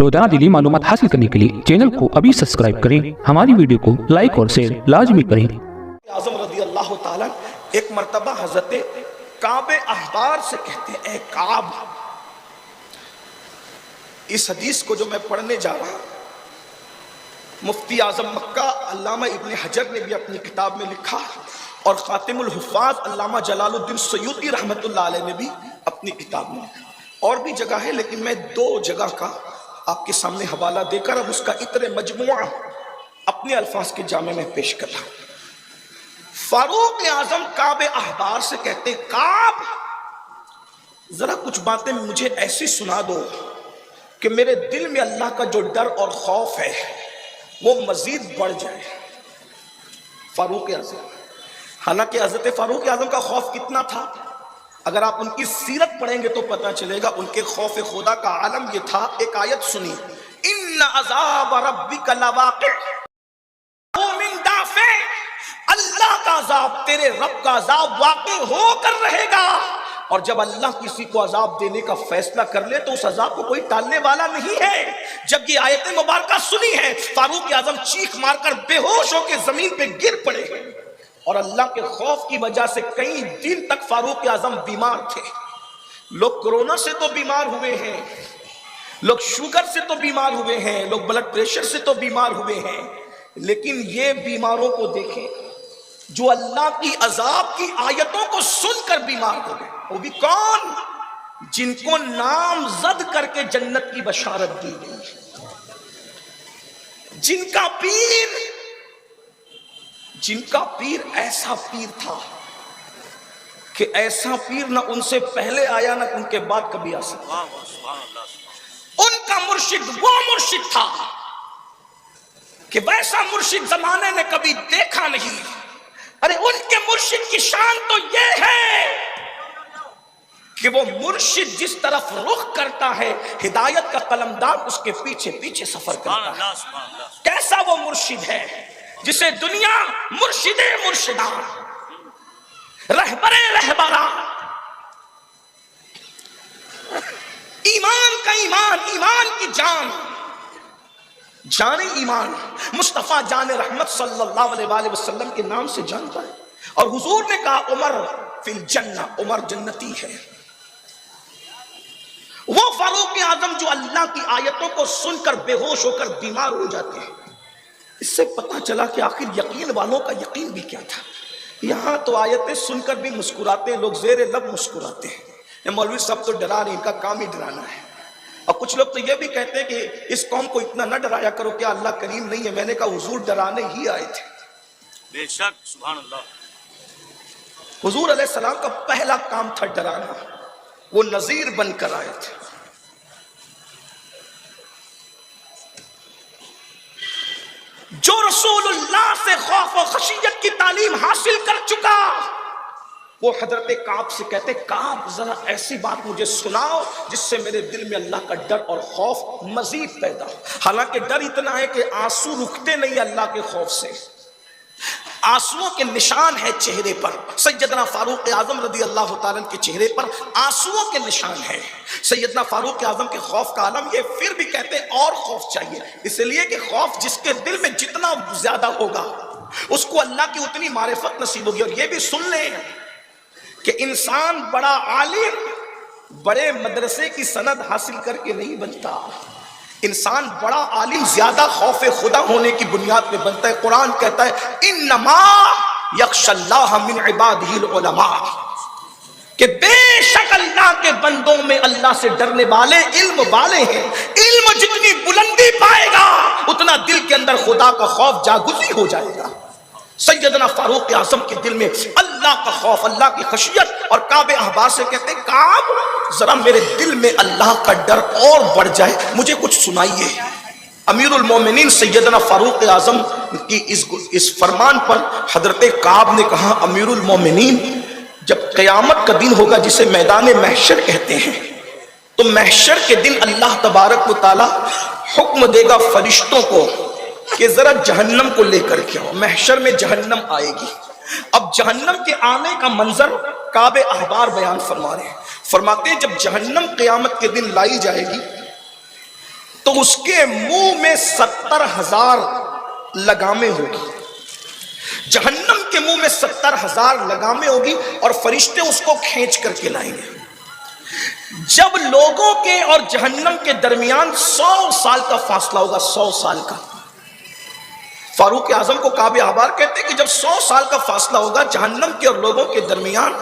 روزانہ دینی معلومات حاصل کرنے کے لیے چینل کو ابھی سبسکرائب کریں، ہماری ویڈیو کو لائک اور شیئر لازمی کریں۔ اعظم رضی اللہ تعالیٰ ایک مرتبہ حضرت کعب احبار سے کہتے ہیں، اے کعب، اس حدیث کو جو میں پڑھنے جا رہا ہوں، مفتی اعظم مکہ علامہ ابن حجر نے بھی اپنی کتاب میں لکھا، اور خاتم الحفاظ علامہ جلال الدین سیوطی رحمت اللہ علیہ نے بھی اپنی کتاب میں لکھا۔ اور بھی جگہ ہے، لیکن میں دو جگہ کا آپ کے سامنے حوالہ دے کر اب اس کا اتر مجموعہ اپنے الفاظ کے جامع میں پیش کر رہا ہوں۔ فاروق اعظم کعب احبار سے کہتے، کعب، ذرا کچھ باتیں مجھے ایسی سنا دو کہ میرے دل میں اللہ کا جو ڈر اور خوف ہے وہ مزید بڑھ جائے۔ فاروق اعظم، حالانکہ حضرت فاروق اعظم کا خوف کتنا تھا، اگر آپ ان کی سیرت پڑھیں گے تو پتہ چلے گا ان کے خوف خدا کا عالم یہ تھا۔ ایک آیت سنی، ان عذاب ربک لواقع من دافع، اللہ کا عذاب، تیرے رب کا عذاب واقع ہو کر رہے گا، اور جب اللہ کسی کو عذاب دینے کا فیصلہ کر لے تو اس عذاب کو کوئی ٹالنے والا نہیں ہے۔ جب یہ آیت مبارکہ سنی ہے، فاروق اعظم چیخ مار کر بے ہوش ہو کے زمین پہ گر پڑے ہیں، اور اللہ کے خوف کی وجہ سے کئی دن تک فاروق اعظم بیمار تھے۔ لوگ کورونا سے تو بیمار ہوئے ہیں، لوگ شوگر سے تو بیمار ہوئے ہیں، لوگ بلڈ پریشر سے تو بیمار ہوئے ہیں، لیکن یہ بیماروں کو دیکھیں جو اللہ کی عذاب کی آیتوں کو سن کر بیمار ہو گئے۔ وہ بھی کون؟ جن کو نامزد کر کے جنت کی بشارت دی گئی، جن کا پیر ایسا پیر تھا کہ ایسا پیر نہ ان سے پہلے آیا نہ ان کے بعد کبھی آ سکتا۔ ان کا مرشد وہ مرشد تھا کہ ویسا مرشد زمانے نے کبھی دیکھا نہیں۔ ارے ان کے مرشد کی شان تو یہ ہے کہ وہ مرشد جس طرف رخ کرتا ہے ہدایت کا قلمدان اس کے پیچھے پیچھے سفر کرتا ہے۔ کیسا وہ مرشد ہے جسے دنیا مرشد مرشدان، رہبر رہبران، ایمان کا ایمان، ایمان کی جان، جان ایمان، مصطفیٰ جان رحمت صلی اللہ علیہ وآلہ وسلم کے نام سے جانتا ہے۔ اور حضور نے کہا عمر فی الجنہ، عمر جنتی ہے۔ وہ فاروق اعظم جو اللہ کی آیتوں کو سن کر بے ہوش ہو کر بیمار ہو جاتے ہیں، اس سے پتہ چلا کہ آخر یقین والوں کا یقین بھی کیا تھا۔ یہاں تو آیتیں سن کر بھی مسکراتے ہیں، لوگ زیر لب مسکراتے ہیں، یہ مولوی صاحب تو ڈرا رہے، ان کا کام ہی ڈرانا ہے۔ اور کچھ لوگ تو یہ بھی کہتے ہیں کہ اس قوم کو اتنا نہ ڈرایا کرو، کیا اللہ کریم نہیں ہے؟ میں نے کہا حضور ڈرانے ہی آئے تھے۔ بے شک، سبحان اللہ۔ حضور علیہ السلام کا پہلا کام تھا ڈرانا، وہ نذیر بن کر آئے تھے۔ جو رسول اللہ سے خوف و خشیت کی تعلیم حاصل کر چکا، وہ حضرت کعب سے کہتے، کعب ذرا ایسی بات مجھے سناؤ جس سے میرے دل میں اللہ کا ڈر اور خوف مزید پیدا ہو۔ حالانکہ ڈر اتنا ہے کہ آنسو رکتے نہیں اللہ کے خوف سے، آنسوؤں کے نشان ہے چہرے پر۔ سیدنا فاروق اعظم رضی اللہ تعالیٰ کے چہرے پر آنسوؤں کے نشان ہے۔ سیدنا فاروق اعظم کے خوف کا عالم یہ، پھر بھی کہتے اور خوف چاہیے، اس لیے کہ خوف جس کے دل میں جتنا زیادہ ہوگا اس کو اللہ کی اتنی معرفت نصیب ہوگی۔ اور یہ بھی سن لیں کہ انسان بڑا عالم بڑے مدرسے کی سند حاصل کر کے نہیں بنتا، انسان بڑا عالم زیادہ خوف خدا ہونے کی بنیاد پہ بنتا ہے۔ قرآن کہتا ہے انما یخشی اللہ من عبادہ العلماء، کہ بے شک اللہ کے بندوں میں اللہ سے ڈرنے والے علم والے ہیں۔ علم جتنی بلندی پائے گا اتنا دل کے اندر خدا کا خوف جاگزی ہو جائے گا۔ سیدنا فاروق اعظم کے دل میں اللہ کا خوف، اللہ کی خشیت، اور کعب احبار سے کہتے کعب ذرا میرے دل میں اللہ کا ڈر اور بڑھ جائے، مجھے کچھ سنائیے۔ امیر المومنین سیدنا فاروق اعظم کی اس فرمان پر حضرت کعب نے کہا، امیر المومنین، جب قیامت کا دن ہوگا جسے میدان محشر کہتے ہیں، تو محشر کے دن اللہ تبارک و تعالی حکم دے گا فرشتوں کو کہ ذرا جہنم کو لے کر کے آؤ۔ محشر میں جہنم آئے گی۔ اب جہنم کے آنے کا منظر کعب احبار بیان فرما رہے ہیں، فرماتے ہیں جب جہنم قیامت کے دن لائی جائے گی تو اس کے منہ میں 70,000 لگامیں ہوگی، جہنم کے منہ میں 70,000 لگامیں ہوگی، اور فرشتے اس کو کھینچ کر کے لائیں گے۔ جب لوگوں کے اور جہنم کے درمیان 100 سال کا فاصلہ ہوگا، 100 سال کا، فاروق اعظم کو کعب احبار کہتے ہیں کہ جب 100 سال کا فاصلہ ہوگا جہنم کے اور لوگوں کے درمیان،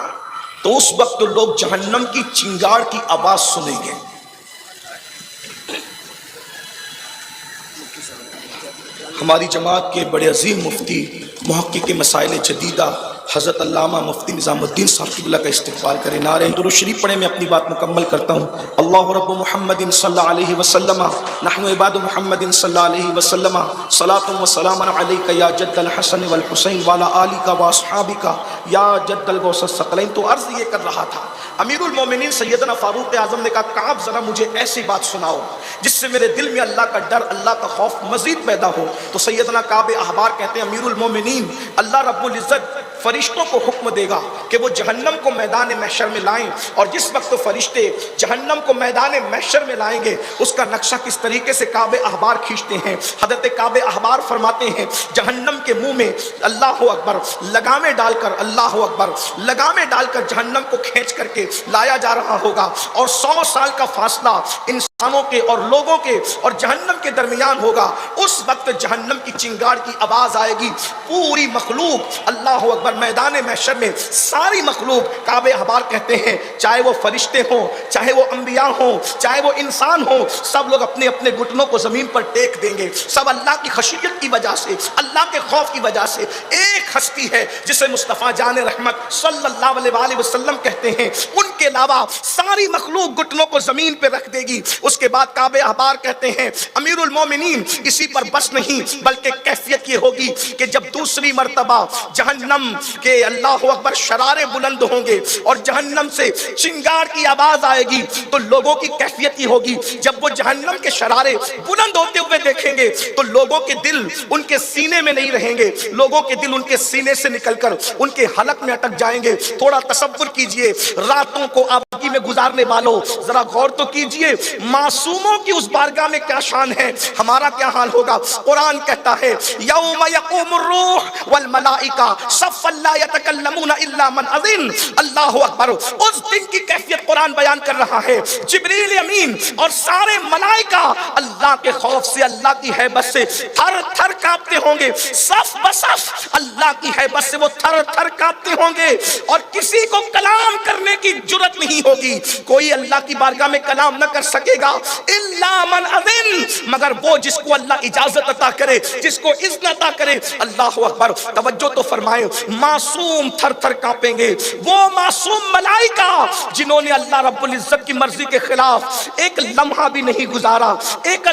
تو اس وقت لوگ جہنم کی چنگاڑ کی آواز سنیں گے۔ ہماری جماعت کے بڑے عظیم مفتی محقق مسائل جدیدہ حضرت علامہ مفتی نظام الدین صاحب قبلہ کا استقبال کریں۔ نعرہ درود شریف پڑھیں، میں اپنی بات مکمل کرتا ہوں۔ اللہ رب محمد صلی اللہ علیہ وسلم، نحن عباد محمد صلی اللہ علیہ وسلم، صلاۃ و سلام علیک یا جد الحسن والحسین وعلی آلک واصحابک یا جد الغوث الثقلین۔ تو عرض یہ کر رہا تھا، امیر المومنین سیدنا فاروق اعظم نے کہا کعب ذرا مجھے ایسی بات سناؤ جس سے میرے دل میں اللہ کا ڈر، اللہ کا خوف مزید پیدا ہو۔ تو سیدنا کعب احبار کہتے ہیں امیر المومنین، اللہ رب العزت فرشتوں کو حکم دے گا کہ وہ جہنم کو میدان محشر میں لائیں، اور جس وقت فرشتے جہنم کو میدان محشر میں لائیں گے اس کا نقشہ کس طریقے سے کعب احبار کھینچتے ہیں۔ حضرت کعب احبار فرماتے ہیں جہنم کے منہ میں اللہ اکبر لگامیں ڈال کر، اللہ اکبر لگامیں ڈال کر جہنم کو کھینچ کر کے لایا جا رہا ہوگا، اور 100 سال کا فاصلہ انسانوں کے اور لوگوں کے اور جہنم کے درمیان ہوگا۔ اس وقت جہنم کی چنگاڑ کی آواز آئے گی، پوری مخلوق اللہ اکبر میدان محشر میں ساری مخلوق، کعب احبار کہتے ہیں چاہے وہ فرشتے ہوں، چاہے وہ انبیاء ہوں، چاہے وہ انسان ہوں، سب لوگ اپنے اپنے گھٹنوں کو زمین پر ٹیک دیں گے۔ سب اللہ کی خشیت کی وجہ سے، اللہ کے خوف کی وجہ سے۔ ایک ہستی ہے جسے مصطفیٰ جان رحمت صلی اللہ علیہ وآلہ وسلم کہتے ہیں، ان کے علاوہ ساری مخلوق گھٹنوں کو زمین پہ رکھ دے گی۔ اس کے بعد کعب احبار کہتے ہیں امیر المومنین اسی پر بس نہیں بلکہ کیفیت یہ ہوگی کہ جب دوسری مرتبہ جہنم کہ اللہ اکبر شرارے بلند ہوں گے اور جہنم سے چنگاڑ کی آواز آئے گی، تو لوگوں کی کیفیت یہ ہوگی جب وہ جہنم کے شرارے بلند ہوتے ہوئے دیکھیں گے تو لوگوں کے دل ان کے سینے میں نہیں رہیں گے، لوگوں کے دل ان کے سینے سے نکل کر ان کے حلق میں اٹک جائیں گے۔ تھوڑا تصور کیجئے، راتوں کو آبادی میں گزارنے والوں ذرا غور تو کیجئے، معصوموں کی اس بارگاہ میں کیا شان ہے، ہمارا کیا حال ہوگا۔ قرآن کہتا ہے یوم یقوم الروح والملائکہ صفا لا یتکلمون الا من اذن، اللہ اکبر۔ اس دن کی کیفیت قرآن بیان کر رہا ہے، جبریل امین اور سارے ملائکہ اللہ کے خوف سے، اللہ کی ہیبت سے تھر تھر کانپتے ہوں گے، صف بصف اللہ کی ہیبت سے وہ تھر تھر کانپتے ہوں گے، اور کسی کو کلام کرنے کی جرت نہیں ہوگی، کوئی اللہ کی بارگاہ میں کلام نہ کر سکے گا الا من اذن، مگر وہ جس کو اللہ اجازت عطا کرے، جس کو اذن عطا کرے۔ اللہ اکبر، توجہ تو فرمائے، معصوم تھر تھر کانپیں گے، وہ معصوم ملائکہ جنہوں نے اللہ رب العزت کی مرضی کے خلاف ایک لمحہ بھی نہیں گزارا، ایک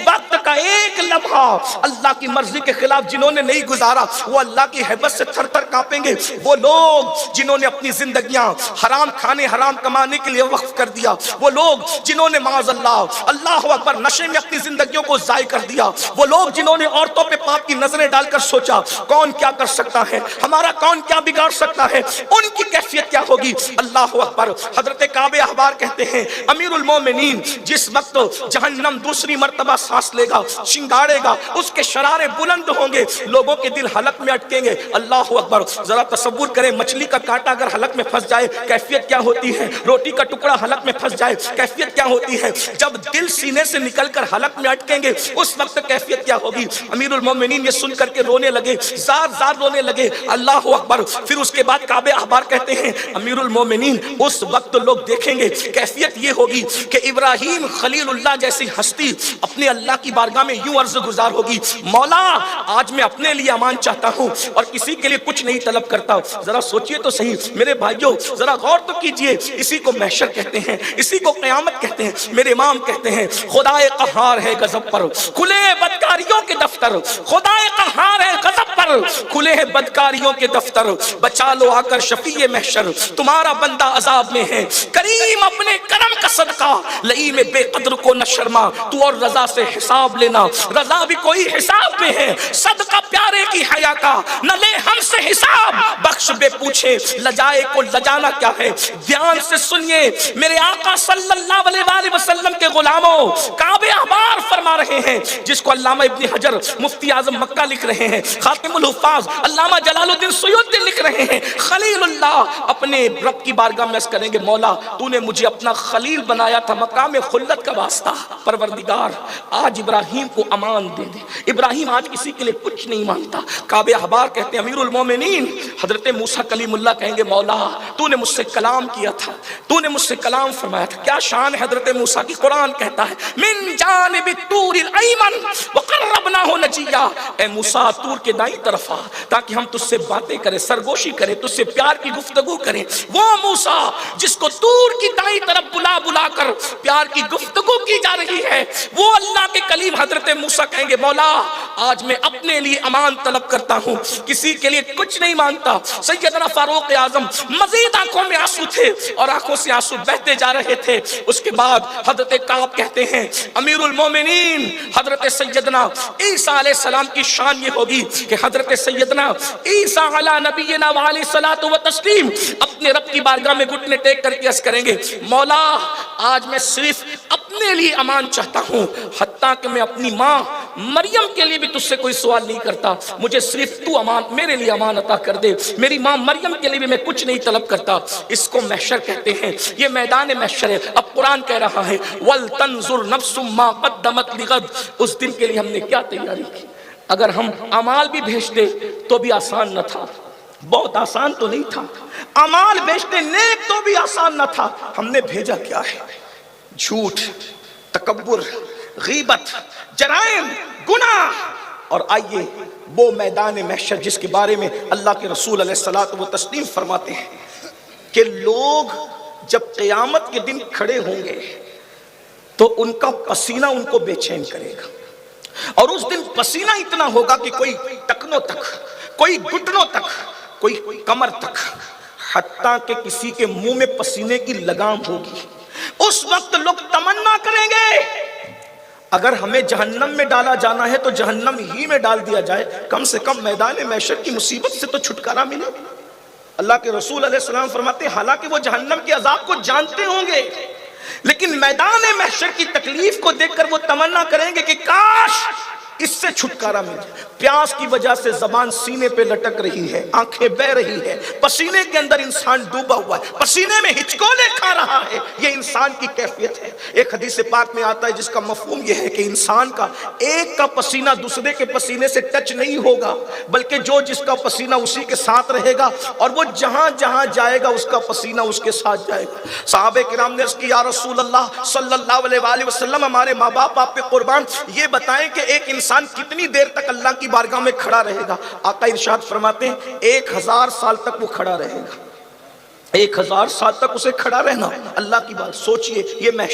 وقت کا ایک لمحہ اللہ کی مرضی کے خلاف جنہوں نے نہیں گزارا، وہ اللہ کی ہیبت سے تھر تھر کانپیں گے۔ وہ لوگ جنہوں نے اپنی زندگیاں حرام کھانے حرام کمانے کے لیے وقف کر دیا، وہ لوگ جنہوں نے معاذ اللہ اکبر نشے میں اپنی زندگیوں کو ضائع کر دیا، وہ لوگ جنہوں نے عورتوں پہ پاپ کی نظریں ڈال کر سوچا کون کیا کر سکتا ہے، ہمارا کون کیا بگاڑ سکتا ہے، ان کی کیفیت کیا ہوگی۔ اللہ اکبر۔ حضرت کعب احبار کہتے ہیں امیر المومنین جس وقت جہنم دوسری مرتبہ سانس لے گا، شنگاڑے گا، اس کے شرارے بلند ہوں گے، لوگوں کے دل حلق میں اٹکیں گے۔ اللہ اکبر۔ ذرا تصور کریں مچھلی کا کانٹا اگر حلق میں پھنس جائے کیفیت کیا ہوتی ہے، روٹی کا ٹکڑا حلق میں پھنس جائے کیفیت کیا ہوتی ہے، جب دل سینے سے نکل کر حلق میں اٹکیں گے اس وقت کیفیت کیا ہوگی۔ امیر المومنین یہ سن کر کے رونے لگے، زار زار رونے لگے۔ اللہ اکبر۔ پھر اس کے بعد کعب احبار کہتے ہیں امیر المومنین اس وقت لوگ دیکھیں گے، کیفیت یہ ہوگی کہ ابراہیم خلیل اللہ جیسی ہستی اپنے اللہ کی بارگاہ میں یوں عرض گزار ہوگی، مولا آج میں اپنے لیے امان چاہتا ہوں اور کسی کے لیے کچھ نہیں طلب کرتا۔ ذرا سوچئے تو صحیح میرے بھائیوں، ذرا غور تو کیجئے، اسی کو محشر کہتے ہیں، اسی کو قیامت کہتے ہیں۔ میرے امام کہتے ہیں خدائے قہار ہے غضب پر کھلے بدکاریوں کے دفتر، خدائے قہار ہے غضب پر کھلے ہیں بدکاریوں کے دفتر، بچا لو آ کر شفیع محشر تمہارا بندہ عذاب میں ہے، کریم اپنے کرم کا صدقہ لئی میں بے قدر کو نہ شرما، تو اور رضا سے حساب لینا، رضا بھی کوئی حساب میں ہے، صدقہ پیارے کی حیا کا نہ لے ہم سے حساب، بخش بے پوچھے لجائے کو لجانا کیا ہے۔ دھیان سے سنیے میرے آقا صلی اللہ علیہ وسلم کے غلاموں، کعب احبار رہے ہیں، جس کو علامہ ابن حجر مفتی اعظم مکہ لکھ رہے ہیں، خاتم الحفاظ علامہ جلال الدین سیوطی لکھ رہے ہیں، خلیل اللہ اپنے رب کی بارگاہ میں عرض کریں گے مولا تو نے مجھے اپنا خلیل بنایا تھا مقام خلت کا واسطہ، پروردگار آج ابراہیم کو امان دے دے۔ ابراہیم آج کسی کے لیے کچھ نہیں مانگتا۔ کعب احبار کہتے ہیں امیر المومنین حضرت موسیٰ کلیم اللہ کہیں گے مولا تو نے مجھ سے کلام کیا تھا، تو نے مجھ سے کلام فرمایا تھا۔ کیا شان ہے حضرت موسیٰ کی، قرآن کہتا ہے من جانب الطور الایمن وقربناہ نجیا، اے موسیٰ طور کے دائیں طرف آ تاکہ ہم تجھ سے باتیں کریں، سرگوشی کریں، تجھ سے پیار کی گفتگو کریں۔ وہ موسیٰ جس کو طور کی دائیں طرف بلا بلا کر پیار کی گفتگو کی جا رہی ہے، وہ اللہ کے کلیم حضرت موسیٰ کہیں گے مولا آج میں اپنے لیے امان طلب کرتا ہوں، کسی کے لیے کچھ نہیں مانگتا۔ سیدنا فاروق اعظم مزید آنکھوں میں آنسو تھے اور آنکھوں سے آنسو بہتے جا رہے تھے۔ اس کے بعد حضرت کعب کہتے ہیں امیر المومنین حضرت سیدنا عیسیٰ علیہ السلام کی شان یہ ہوگی کہ حضرت سیدنا عیسیٰ علی نبینا وعلیہ الصلاۃ والتسلیم اپنے رب کی بارگاہ میں گھٹنے ٹیک کر کے عرض کریں گے مولا آج میں صرف اپنے لیے امان چاہتا ہوں، حتیٰ کہ میں اپنی ماں مریم کے لیے بھی تجھ سے کوئی سوال نہیں کرتا، مجھے صرف تو امان میرے لیے امان عطا کر دے، میری ماں مریم کے لیے بھی میں کچھ نہیں طلب کرتا۔ اس کو محشر کہتے ہیں، یہ میدان محشر ہے۔ اب قرآن کہہ رہا ہے وَلْتَنْظُرْ نَفْسٌ مَا قَدَّمَتْ لِغَدٍ، اس دن کے لیے ہم نے کیا تیاری کی۔ اگر ہم اعمال بھی بھیجتے تو بھی آسان نہ تھا، بہت آسان تو نہیں تھا، اعمال بھیجتے نیک تو بھی آسان نہ تھا۔ ہم نے بھیجا کیا ہے؟ جھوٹ، تکبر، غیبت، جرائم، گناہ۔ اور آئیے وہ میدان محشر جس کے بارے میں اللہ کے رسول علیہ الصلوۃ والتسلیم فرماتے ہیں کہ لوگ جب قیامت کے دن کھڑے ہوں گے تو ان کا پسینہ ان کو بے چین کرے گا، اور اس دن پسینہ اتنا ہوگا کہ کوئی ٹکنوں تک، کوئی گھٹنوں تک، کوئی کمر تک، حتیٰ کہ کسی کے منہ میں پسینے کی لگام ہوگی۔ اس وقت لوگ تمنا کریں گے اگر ہمیں جہنم میں ڈالا جانا ہے تو جہنم ہی میں ڈال دیا جائے، کم سے کم میدان محشر کی مصیبت سے تو چھٹکارا ملے۔ اللہ کے رسول علیہ السلام فرماتے ہیں حالانکہ وہ جہنم کے عذاب کو جانتے ہوں گے لیکن میدان محشر کی تکلیف کو دیکھ کر وہ تمنا کریں گے کہ کاش اس سے چھٹکارا مل جائے۔ پیاس کی وجہ سے زبان سینے پہ لٹک رہی ہے، آنکھیں بہ رہی ہے، پسینے کے اندر انسان ڈوبا ہوا ہے، پسینے میں ہچکولے کھا رہا ہے، یہ انسان کی کیفیت ہے۔ ایک حدیث پاک میں آتا ہے جس کا مفہوم یہ ہے کہ انسان کا ایک کا پسینہ دوسرے کے پسینے سے ٹچ نہیں ہوگا، بلکہ جو جس کا پسینہ اسی کے ساتھ رہے گا، اور وہ جہاں جہاں جائے گا اس کا پسینہ اس کے ساتھ جائے گا۔ صحابہ کرام نے عرض کی یا رسول اللہ صلی اللہ علیہ وآلہ وسلم ہمارے ماں باپ آپ پہ قربان، یہ بتائیں کہ ایک انسان کتنی دیر تک اللہ کی بارگاہ میں کھڑا رہے گا؟ آقا ارشاد فرماتے ہیں 1000 سال تک وہ کھڑا رہے گا۔ 1000 سال تک اسے کھڑا رہنا، اللہ کی بات سوچئے، یہ محشر